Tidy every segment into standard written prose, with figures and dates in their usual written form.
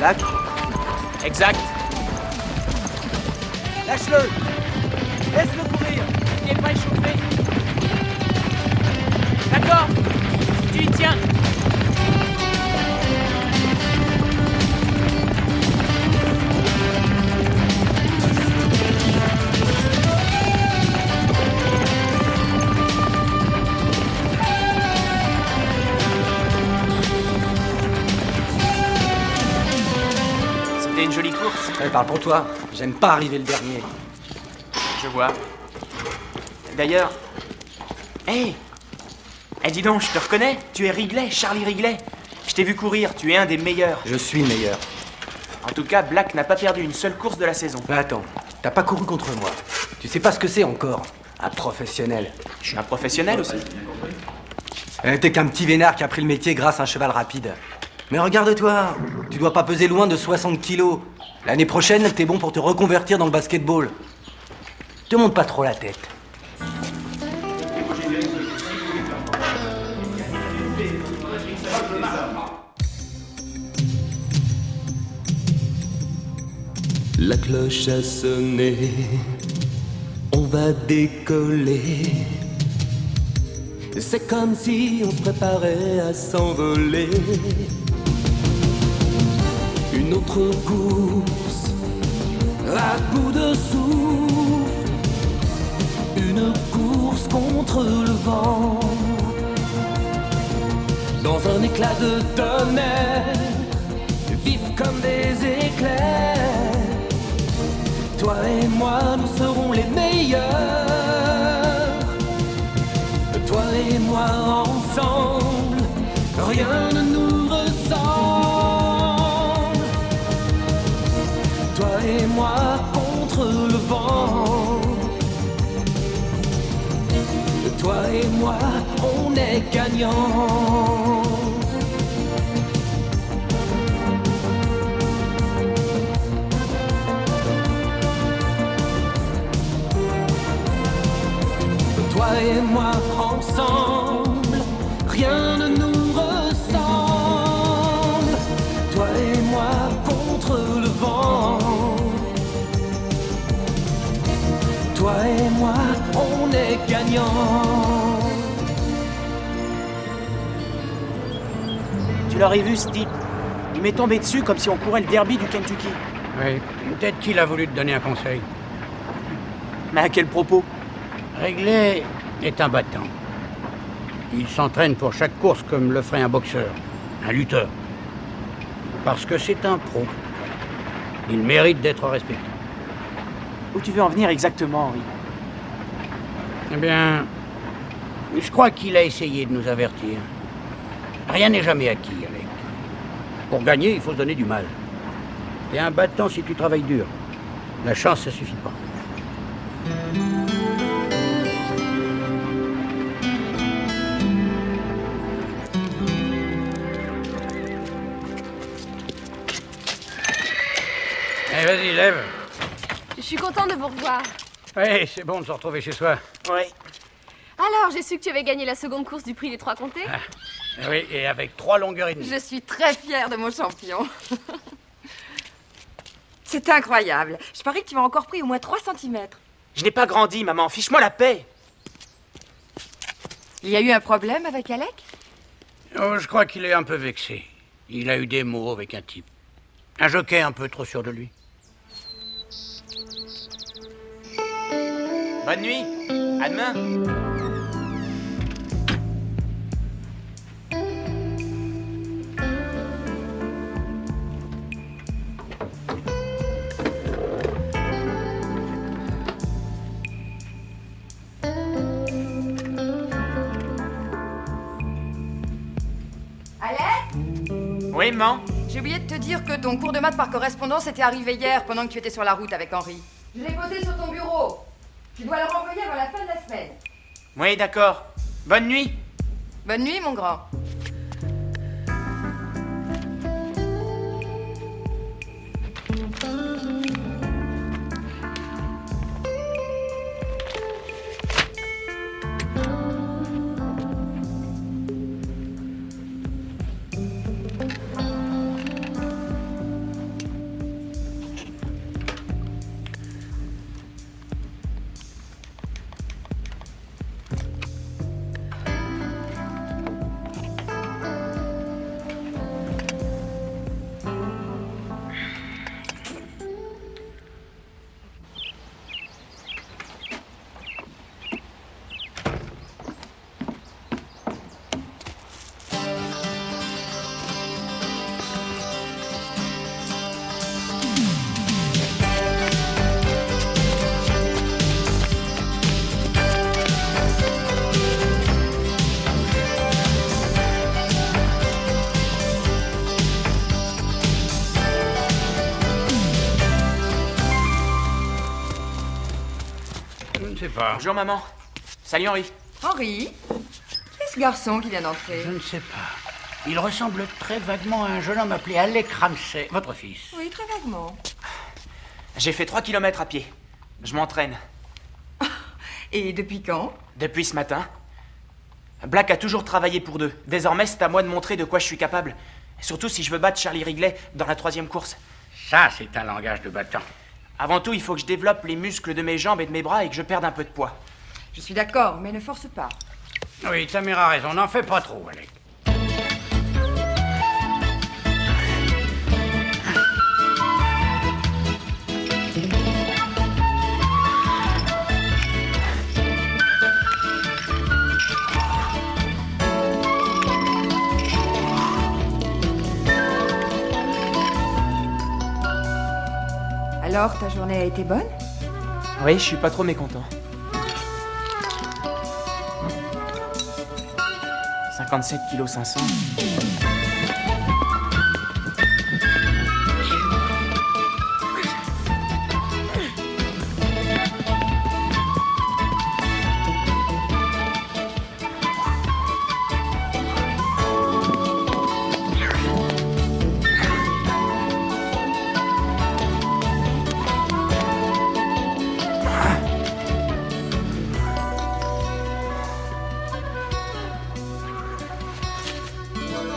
Black? Exact. Lâche-le! Laisse-le courir! Il n'est pas échauffé. D'accord. Tu y tiens. C'était une jolie course. Ouais, parle pour toi. J'aime pas arriver le dernier. Je vois. D'ailleurs... Hé dis donc, je te reconnais. Tu es Wrigley, Charlie Wrigley. Je t'ai vu courir, tu es un des meilleurs. Je suis le meilleur. En tout cas, Black n'a pas perdu une seule course de la saison. Mais attends, t'as pas couru contre moi. Tu sais pas ce que c'est encore. Un professionnel. Je suis un professionnel aussi. T'es qu'un petit vénard qui a pris le métier grâce à un cheval rapide. Mais regarde-toi, tu dois pas peser loin de 60 kilos. L'année prochaine, t'es bon pour te reconvertir dans le basketball. Te monte pas trop la tête. La cloche a sonné, on va décoller. C'est comme si on se préparait à s'envoler. Une autre course, à bout de souffle. Une course contre le vent. Dans un éclat de tonnerre, vifs comme des éclairs. Toi et moi, nous serons les meilleurs. Toi et moi ensemble, rien ne nous ressemble. Toi et moi contre le vent. Toi et moi, on est gagnants. Toi et moi ensemble, rien ne nous ressemble. Toi et moi contre le vent. Toi et moi, on est gagnants. Tu l'aurais vu, ce type. Il m'est tombé dessus comme si on courait le derby du Kentucky. Oui, peut-être qu'il a voulu te donner un conseil. Mais à quel propos? Wrigley est un battant. Il s'entraîne pour chaque course comme le ferait un boxeur, un lutteur. Parce que c'est un pro. Il mérite d'être respecté. Où tu veux en venir exactement, Henri? Eh bien, je crois qu'il a essayé de nous avertir. Rien n'est jamais acquis, Alec. Pour gagner, il faut se donner du mal. T'es un battant si tu travailles dur. La chance, ça suffit pas. Allez, vas-y, lève. Je suis contente de vous revoir. Oui, c'est bon de se retrouver chez soi. Oui. Alors, j'ai su que tu avais gagné la seconde course du prix des Trois Comtés. Oui, et avec 3 longueurs et demie. Je suis très fière de mon champion. C'est incroyable. Je parie que tu m'as encore pris au moins 3 cm. Je n'ai pas grandi, maman. Fiche-moi la paix. Il y a eu un problème avec Alec? Oh, je crois qu'il est un peu vexé. Il a eu des mots avec un type. Un jockey un peu trop sûr de lui. Bonne nuit. À demain. Alec? Oui, maman. J'ai oublié de te dire que ton cours de maths par correspondance était arrivé hier pendant que tu étais sur la route avec Henri. Je l'ai posé sur ton bureau. Tu dois le renvoyer avant la fin de la semaine. Oui, d'accord. Bonne nuit. Bonne nuit, mon grand. Je ne sais pas. Bonjour, maman. Salut, Henri. Henri? C'est ce garçon qui vient d'entrer. Je ne sais pas. Il ressemble très vaguement à un jeune homme appelé Alec Ramsey, votre fils. Oui, très vaguement. J'ai fait 3 km à pied. Je m'entraîne. Et depuis quand? Depuis ce matin. Black a toujours travaillé pour 2. Désormais, c'est à moi de montrer de quoi je suis capable. Surtout si je veux battre Charlie Wrigley dans la 3e course. Ça, c'est un langage de battant. Avant tout, il faut que je développe les muscles de mes jambes et de mes bras et que je perde un peu de poids. Je suis d'accord, mais ne force pas. Oui, Tamir a raison. N'en fais pas trop, Alec. Alors, ta journée a été bonne? Oui, je suis pas trop mécontent. 57 kg 500.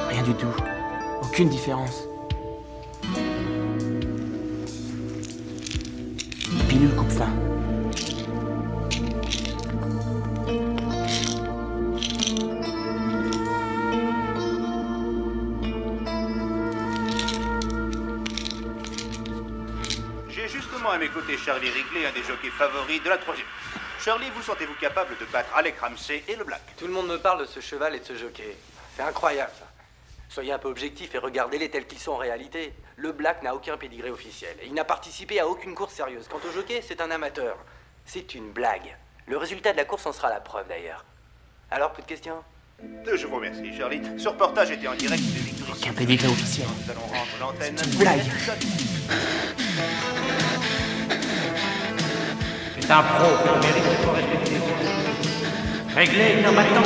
Rien du tout. Aucune différence. Pilule coupe-faim. J'ai justement à mes côtés Charlie Wrigley, un des jockeys favoris de la 3e. Charlie, vous sentez-vous capable de battre Alec Ramsey et le Black? Tout le monde me parle de ce cheval et de ce jockey. C'est incroyable, ça. Soyez un peu objectif et regardez-les tels qu'ils sont en réalité. Le Black n'a aucun pédigré officiel et il n'a participé à aucune course sérieuse. Quant au jockey, c'est un amateur. C'est une blague. Le résultat de la course en sera la preuve, d'ailleurs. Alors, plus de questions? Je vous remercie, Charlie. Ce reportage était en direct de Victory. Aucun pédigré officiel. Nous allons rendre l'antenne. C'est une blague. C'est un pro, on mérite d'être respecté. Réglé, non maintenant.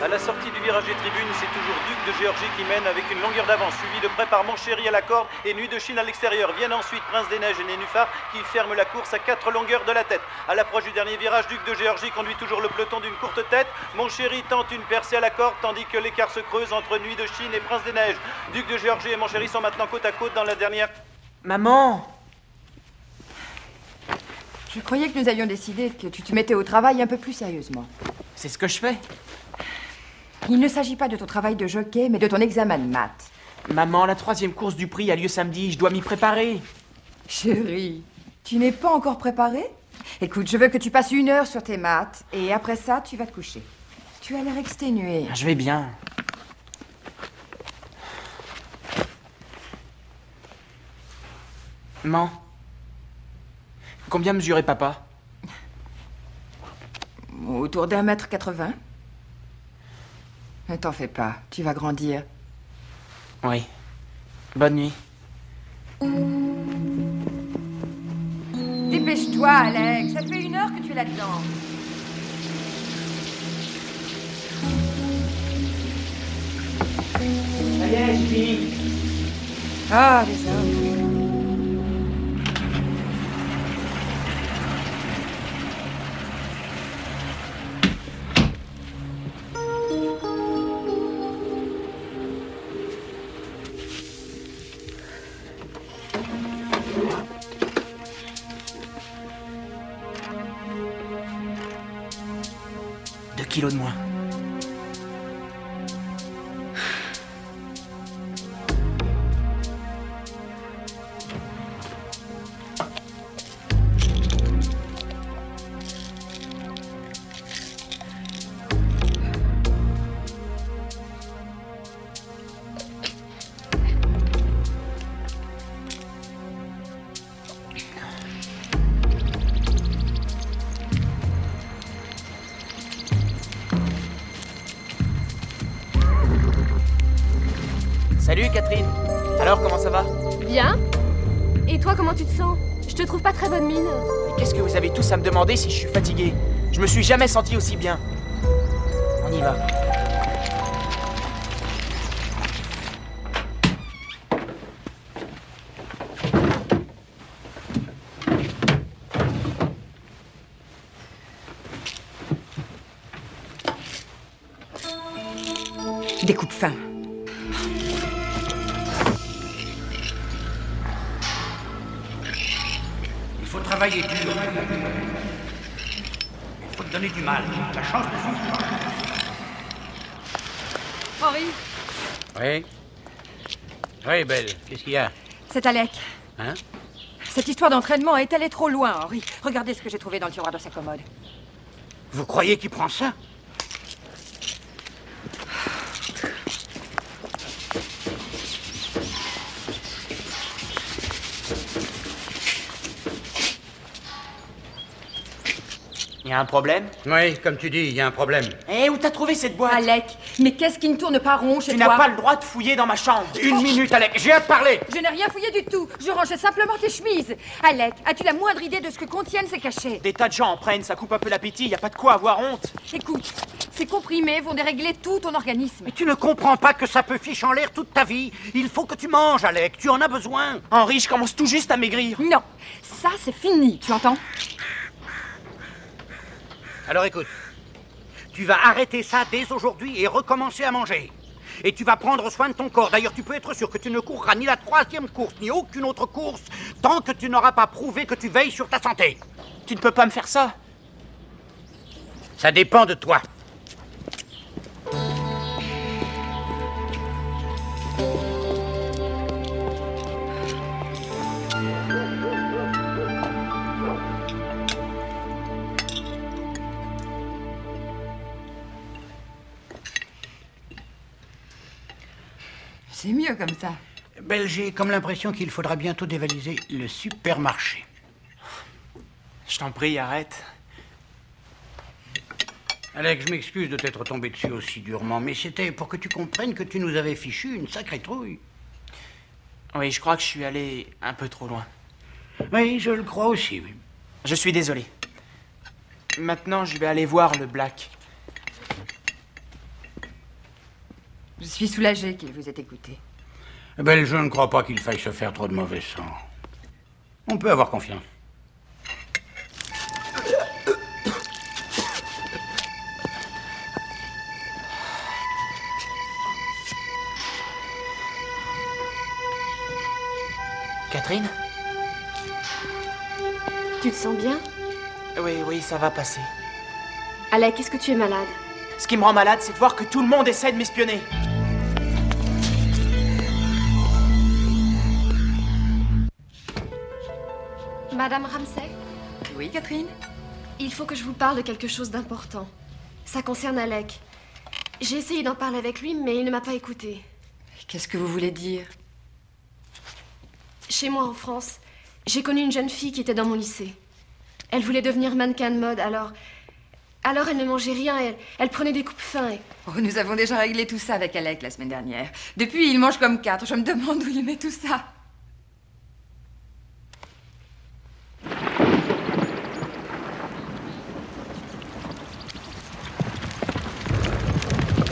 À la sortie du virage des tribunes, c'est toujours Duc de Géorgie qui mène avec une longueur d'avance, suivi de près par Montchéri à la corde et Nuit de Chine à l'extérieur. Viennent ensuite Prince des Neiges et Nénuphar qui ferment la course à 4 longueurs de la tête. À l'approche du dernier virage, Duc de Géorgie conduit toujours le peloton d'une courte tête. Montchéri tente une percée à la corde tandis que l'écart se creuse entre Nuit de Chine et Prince des Neiges. Duc de Géorgie et Montchéri sont maintenant côte à côte dans la dernière... Maman! Je croyais que nous avions décidé que tu te mettais au travail un peu plus sérieusement. C'est ce que je fais. Il ne s'agit pas de ton travail de jockey, mais de ton examen de maths. Maman, la 3e course du prix a lieu samedi, je dois m'y préparer. Chérie, tu n'es pas encore préparée? Écoute, je veux que tu passes 1 heure sur tes maths, et après ça, tu vas te coucher. Tu as l'air exténué. Je vais bien. Maman, combien mesurait papa? Autour d'1,80 m. Ne t'en fais pas, tu vas grandir. Oui. Bonne nuit. Dépêche-toi, Alex, ça fait 1 heure que tu es là-dedans. Ça y est, c'est fini. Ah, les hommes. Kilos de moins. Salut Catherine. Alors comment ça va? Bien. Et toi, comment tu te sens? Je Je te trouve pas très bonne mine. Mais qu'est-ce que vous avez tous à me demander si je suis fatigué? Je me suis jamais senti aussi bien. On y va. Découpe fin. Il faut travailler dur. Il faut te donner du mal. La chance de vivre. Henri, Oui. Oui, Belle. Qu'est-ce qu'il y a? c'est Alec. Hein? Cette histoire d'entraînement est allée trop loin, Henri. Regardez ce que j'ai trouvé dans le tiroir de sa commode. Vous croyez qu'il prend ça? Y a un problème? Oui, comme tu dis, il y a un problème. Eh, où t'as trouvé cette boîte? Alec, mais qu'est-ce qui ne tourne pas rond chez Tu toi? n'as pas le droit de fouiller dans ma chambre. Une minute, Alec, j'ai à te parler. Je n'ai rien fouillé du tout. Je rangeais simplement tes chemises. Alec, as-tu la moindre idée de ce que contiennent ces cachets? Des tas de gens en prennent, ça coupe un peu l'appétit, y a pas de quoi avoir honte. Écoute, ces comprimés vont dérégler tout ton organisme. Mais tu ne comprends pas que ça peut ficher en l'air toute ta vie. Il faut que tu manges, Alec, tu en as besoin. Henri, je commence tout juste à maigrir. Non, ça c'est fini, tu entends? Alors écoute, tu vas arrêter ça dès aujourd'hui et recommencer à manger. Et tu vas prendre soin de ton corps. D'ailleurs, tu peux être sûr que tu ne courras ni la 3e course, ni aucune autre course, tant que tu n'auras pas prouvé que tu veilles sur ta santé. Tu ne peux pas me faire ça. Ça dépend de toi. C'est mieux comme ça. Belle, j'ai comme l'impression qu'il faudra bientôt dévaliser le supermarché. Je t'en prie, arrête. Alex, je m'excuse de t'être tombé dessus aussi durement, mais c'était pour que tu comprennes que tu nous avais fichu une sacrée trouille. Oui, je crois que je suis allé un peu trop loin. Oui, je le crois aussi, oui. Je suis désolé. Maintenant, je vais aller voir le Black. Je suis soulagée qu'il vous ait écouté. Belle, je ne crois pas qu'il faille se faire trop de mauvais sang. On peut avoir confiance. Catherine? Tu te sens bien? Oui, ça va passer. Alec, est-ce que tu es malade? Ce qui me rend malade, c'est de voir que tout le monde essaie de m'espionner. Madame Ramsay? Oui, Catherine? Il faut que je vous parle de quelque chose d'important. Ça concerne Alec. J'ai essayé d'en parler avec lui, mais il ne m'a pas écouté. Qu'est-ce que vous voulez dire? Chez moi, en France, j'ai connu une jeune fille qui était dans mon lycée. Elle voulait devenir mannequin de mode, alors elle ne mangeait rien, elle prenait des coupes-faim et... Oh, nous avons déjà réglé tout ça avec Alec la semaine dernière. Depuis, il mange comme 4. Je me demande où il met tout ça.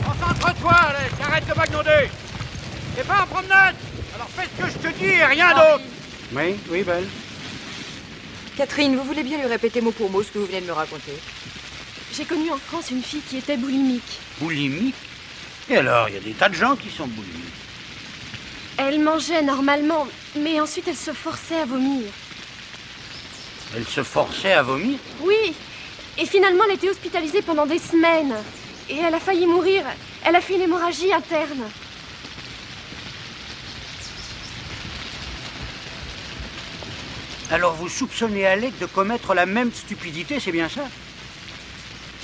Concentre-toi, Alex, arrête de bagnoder. T'es pas en promenade, alors fais ce que je te dis et rien d'autre. Oui, Belle. Catherine, vous voulez bien lui répéter mot pour mot ce que vous venez de me raconter? J'ai connu en France une fille qui était boulimique. Boulimique? Et alors, il y a des tas de gens qui sont boulimiques. Elle mangeait normalement, mais ensuite elle se forçait à vomir. Elle se forçait à vomir? Oui, et finalement elle était hospitalisée pendant des semaines. Et elle a failli mourir. Elle a fait une hémorragie interne. Alors vous soupçonnez Alec de commettre la même stupidité, c'est bien ça?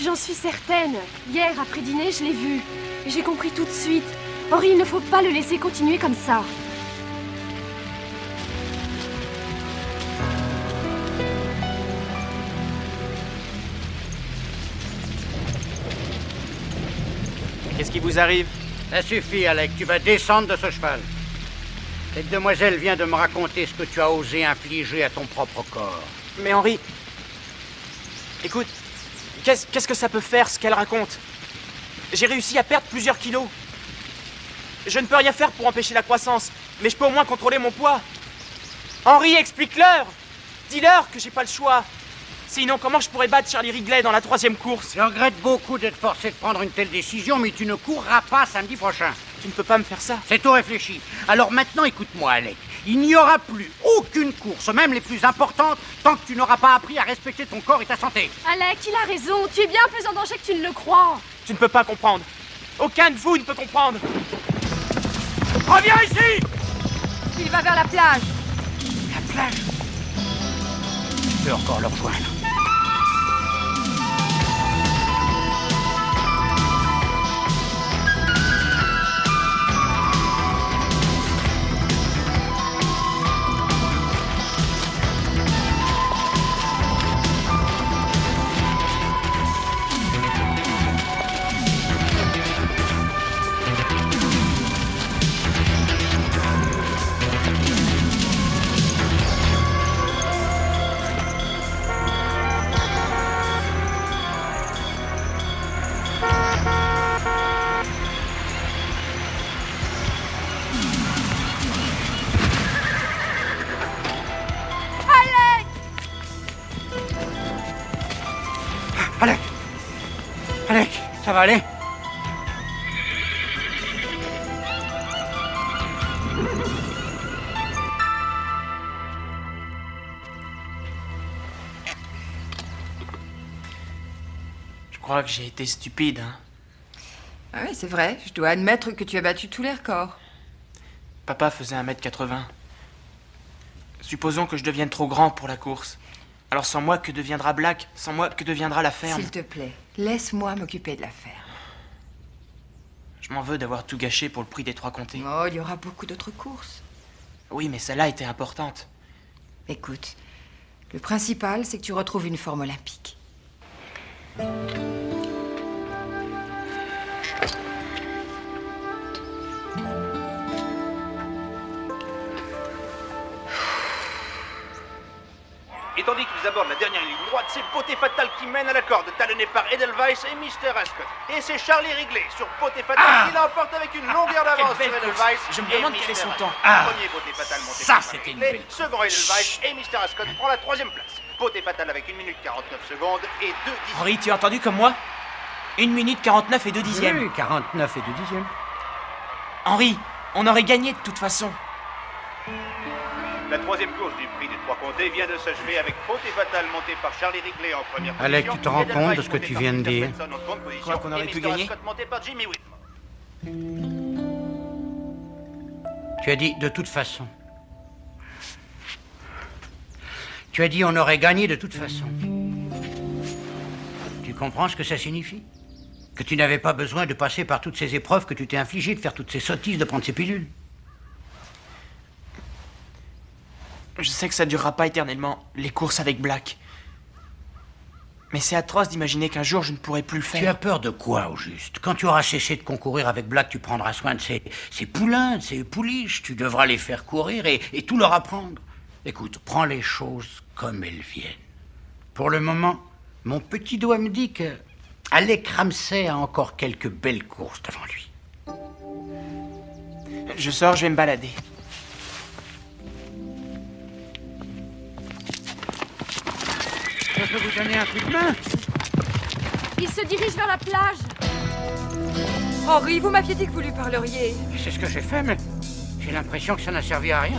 J'en suis certaine. Hier, après dîner, je l'ai vu. Et j'ai compris tout de suite. Henri, il ne faut pas le laisser continuer comme ça. Qu'est-ce qui vous arrive? Ça suffit, Alec, tu vas descendre de ce cheval. Cette demoiselle vient de me raconter ce que tu as osé infliger à ton propre corps. Mais Henri... Écoute, qu'est-ce que ça peut faire, ce qu'elle raconte? J'ai réussi à perdre plusieurs kilos. Je ne peux rien faire pour empêcher la croissance, mais je peux au moins contrôler mon poids. Henri, explique-leur! Dis-leur que j'ai pas le choix. Sinon, comment je pourrais battre Charlie Wrigley dans la 3e course? Je regrette beaucoup d'être forcé de prendre une telle décision, mais tu ne courras pas samedi prochain. Tu ne peux pas me faire ça. C'est tout réfléchi. Alors maintenant, écoute-moi, Alec. Il n'y aura plus aucune course, même les plus importantes, tant que tu n'auras pas appris à respecter ton corps et ta santé. Alec, il a raison. Tu es bien plus en danger que tu ne le crois. Tu ne peux pas comprendre. Aucun de vous ne peut comprendre. Reviens ici! Il va vers la plage. La plage? Je peux encore le rejoindre. Alec! Alec, ça va aller? Je crois que j'ai été stupide, hein. Ah oui, c'est vrai. Je dois admettre que tu as battu tous les records. Papa faisait 1m80. Supposons que je devienne trop grand pour la course. Alors sans moi, que deviendra Black? Sans moi, que deviendra la ferme? S'il te plaît, laisse-moi m'occuper de la ferme. Je m'en veux d'avoir tout gâché pour le prix des 3 comtés. Oh, il y aura beaucoup d'autres courses. Oui, mais celle-là était importante. Écoute, le principal, c'est que tu retrouves une forme olympique. Et tandis qu'ils abordent la dernière ligne droite, c'est Beauté Fatale qui mène à la corde, talonné par Edelweiss et Mr. Ascot. Et c'est Charlie Wrigley sur Beauté Fatale qui l'emporte avec une longueur d'avance sur Edelweiss. Je me demande quel est son temps. Premier Beauté Fatale monté ça, par c'était une Wrigley, belle second Edelweiss et Mr. Ascot prend la 3e place. Beauté Fatale avec 1 minute 49 secondes et 2 dixièmes. Henri, tu as entendu comme moi? 1 minute 49 et 2 dixièmes. Oui, 49 et 2 dixièmes. Henri, on aurait gagné de toute façon. La 3e course du prix des 3 comtés vient de s'achever avec Beauté Fatale montée par Charlie Wrigley en première position. Alec, tu te rends compte de ce que tu viens de dire? Quoi, qu'on aurait pu gagner? Monté par Jimmy Whitmore. Tu as dit de toute façon. Tu as dit on aurait gagné de toute façon. Tu comprends ce que ça signifie? Que tu n'avais pas besoin de passer par toutes ces épreuves que tu t'es infligées, de faire toutes ces sottises, de prendre ces pilules. Je sais que ça durera pas éternellement, les courses avec Black. Mais c'est atroce d'imaginer qu'un jour je ne pourrai plus le faire. Tu as peur de quoi, au juste? Quand tu auras cessé de concourir avec Black, tu prendras soin de ces poulains, de ces pouliches. Tu devras les faire courir et tout leur apprendre. Écoute, prends les choses comme elles viennent. Pour le moment, mon petit doigt me dit que Alec Ramsey a encore quelques belles courses devant lui. Je sors, je vais me balader. Je peux vous donner un coup de main? Il se dirige vers la plage. Henri, vous m'aviez dit que vous lui parleriez. C'est ce que j'ai fait, mais j'ai l'impression que ça n'a servi à rien.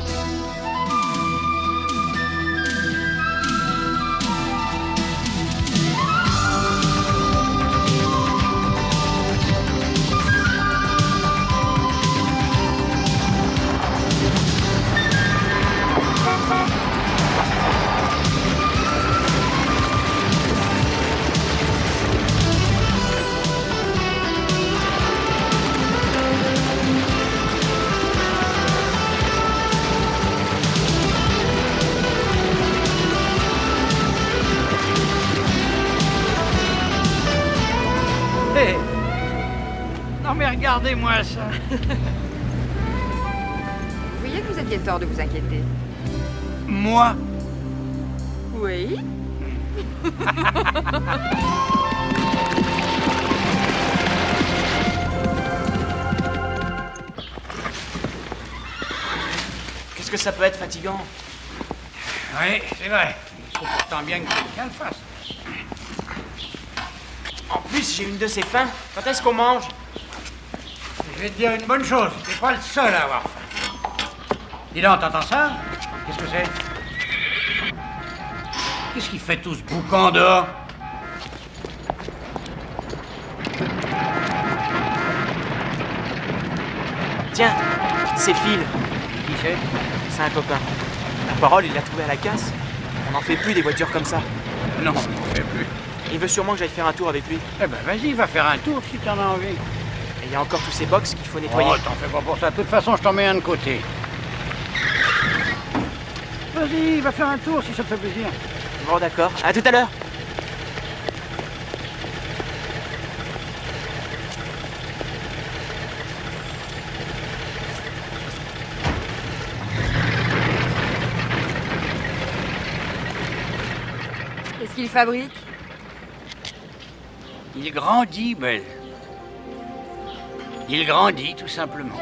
Non mais regardez-moi ça. Vous voyez que vous vous aviez tort de vous inquiéter. Moi? Oui. Qu'est-ce que ça peut être fatigant? Oui, c'est vrai. Il faut pourtant bien que quelqu'un le fasse. En plus, j'ai une de ces faims. Quand est-ce qu'on mange? Je vais te dire une bonne chose, t'es pas le seul à avoir faim. Dis donc, t'entends ça? Qu'est-ce que c'est? Qu'est-ce qu'il fait tout ce boucan dehors? Tiens, c'est Phil. Qui c'est? C'est un copain. La parole, il l'a trouvé à la casse. On n'en fait plus des voitures comme ça. Non, on n'en fait plus. Il veut sûrement que j'aille faire un tour avec lui. Eh ben vas-y, va faire un tour si t'en as envie. Et il y a encore tous ces box qu'il faut nettoyer. Oh, t'en fais pas pour ça. De toute façon, je t'en mets un de côté. Vas-y, va faire un tour si ça te fait plaisir. Bon, d'accord. À tout à l'heure. Qu'est-ce qu'il fabrique? Il grandit, Belle. Il grandit, tout simplement.